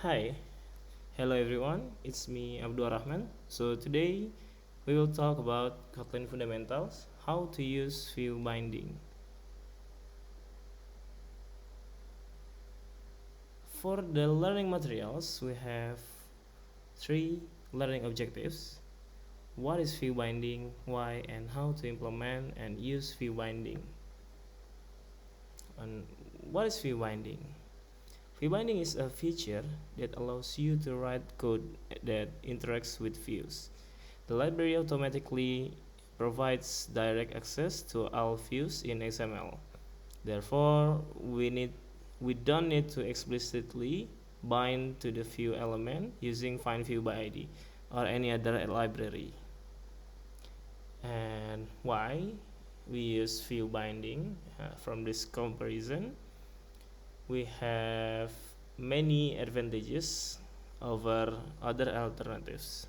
Hi, hello everyone, it's me Abdul Rahman. So today we will talk about Kotlin fundamentals, how to use view binding. For the learning materials, we have three learning objectives. What is view binding, why and how to implement and use view binding. And what is view binding? View binding is a feature that allows you to write code that interacts with views. The library automatically provides direct access to all views in XML. Therefore, we don't need to explicitly bind to the view element using find view by ID or any other library. And why we use view binding from this comparison? We have many advantages over other alternatives.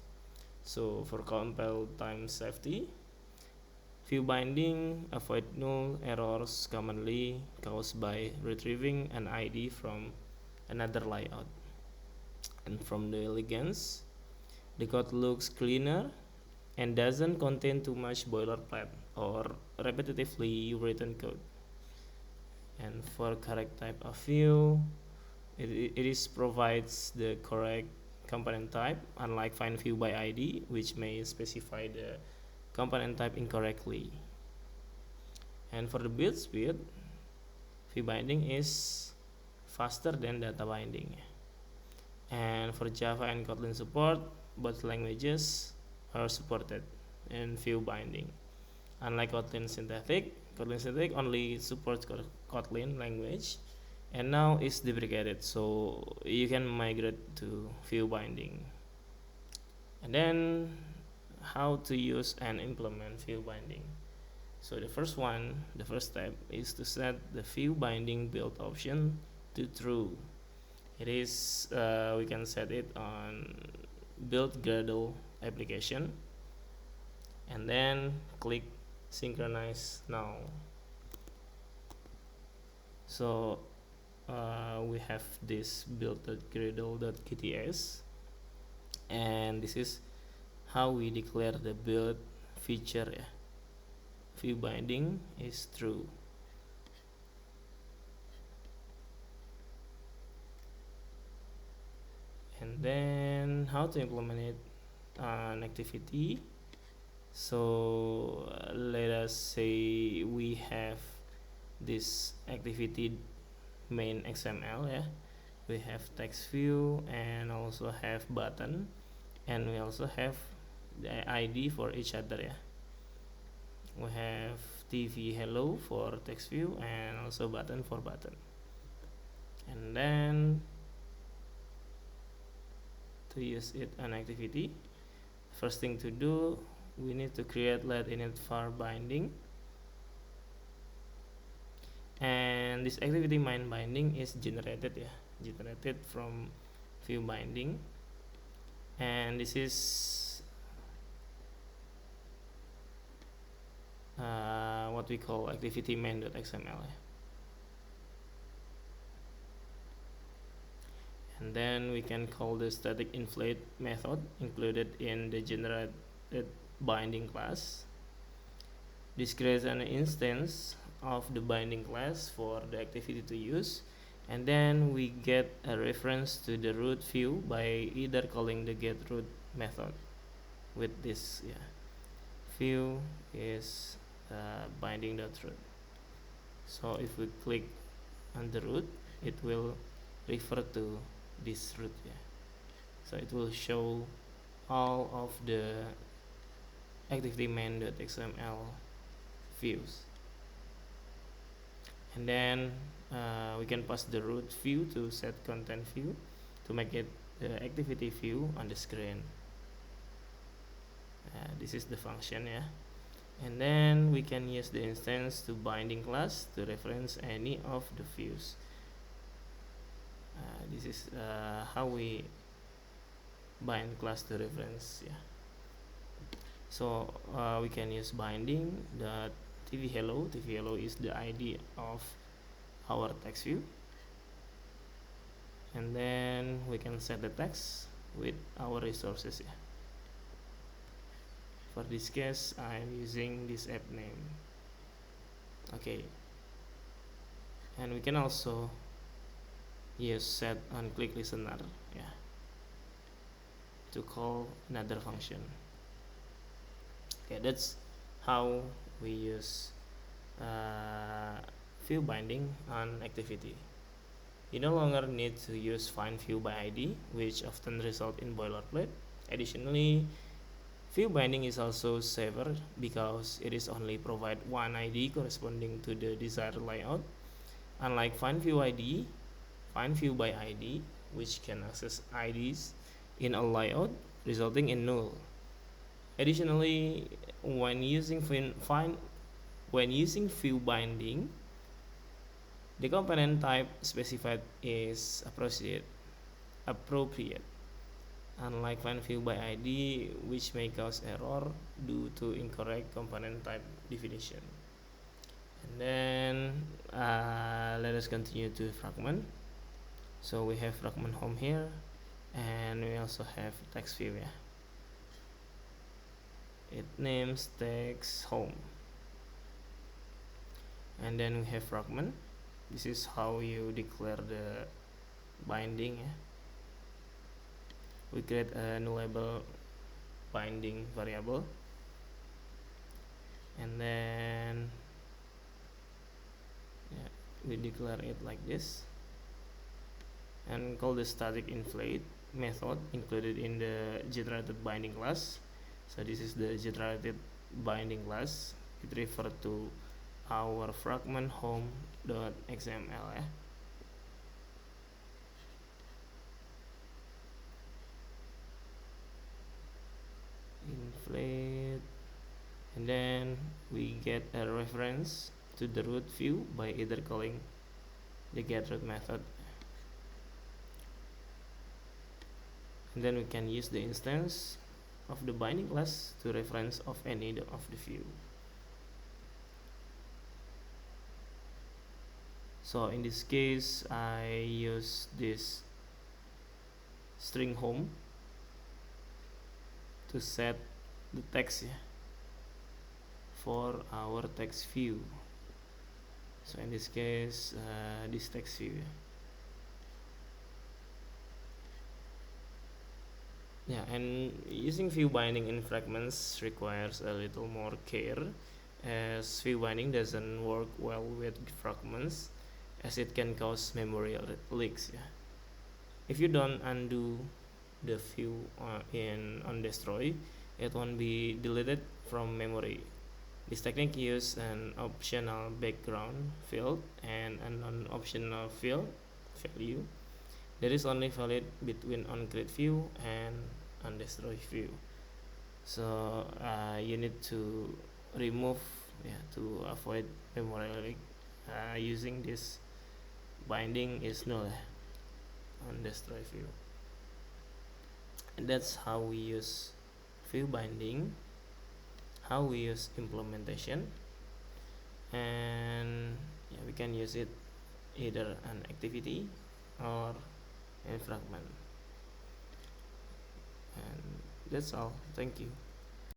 So for compile time safety, view binding avoid null errors commonly caused by retrieving an ID from another layout. And from the elegance, the code looks cleaner and doesn't contain too much boilerplate or repetitively written code. And for correct type of view, it is provides the correct component type, unlike find view by ID, which may specify the component type incorrectly. And for the build speed, view binding is faster than data binding. And for Java and Kotlin support, both languages are supported in view binding. Unlike Kotlin synthetic only supports Kotlin language and now is deprecated, so you can migrate to view binding. And then how to use and implement view binding. So the first step is to set the view binding build option to true. It is we can set it on build Gradle application and then click synchronize now. So we have this build.gradle.kts, and this is how we declare the build feature. View binding is true. And then how to implement it on activity. So let us say we have this activity main XML. We have text view and also have button, and we also have the ID for each other. We have TV hello for text view and also button for button. And then to use it on activity, first thing to do, we need to create let init var binding, and this activity main binding is generated from view binding, and this is what we call activity main.xml. And then we can call the static inflate method included in the generated binding class. This creates an instance of the binding class for the activity to use, and then we get a reference to the root view by either calling the getRoot method with this view is binding.root. So if we click on the root, it will refer to this root. So it will show all of the activity main.xml views, and then we can pass the root view to set content view to make it the activity view on the screen. This is the function. And then we can use the instance to binding class to reference any of the views. This is how we bind class to reference. So we can use binding that TV hello is the ID of our text view, and then we can set the text with our resources. Yeah. For this case, I'm using this app name. Okay, and we can also use set on click listener, yeah, to call another function. Okay, that's how we use view binding on activity. You no longer need to use find view by ID, which often result in boilerplate. Additionally, view binding is also safer because it is only provide one ID corresponding to the desired layout. Unlike find view ID, find view by ID, which can access IDs in a layout, resulting in null. Additionally, when using view binding, the component type specified is appropriate, unlike find view by ID, which may cause error due to incorrect component type definition. And then let us continue to fragment. So we have fragment home here, and we also have text view. Yeah, it names text home, and then we have fragment. This is how you declare the binding. Yeah. We create a nullable binding variable, and then yeah, we declare it like this, and call the static inflate method included in the generated binding class. So this is the generated binding class. It refers to our fragment home.xml. Yeah. Inflate, and then we get a reference to the root view by either calling the getRoot method, and then we can use the instance of the binding class to reference of any of the view. So in this case, I use this string home to set the text, yeah, for our text view. So in this case, this text view. Yeah, and using view binding in fragments requires a little more care, as view binding doesn't work well with fragments, as it can cause memory leaks. Yeah. If you don't undo the view on destroy, it won't be deleted from memory. This technique uses an optional background field and an non-optional field value that is only valid between onCreate view and onDestroy view. So you need to remove, yeah, to avoid memory leak. Using this binding is null on destroy view, and that's how we use view binding, how we use implementation, and yeah, we can use it either an activity or in fragment. And that's all. Thank you.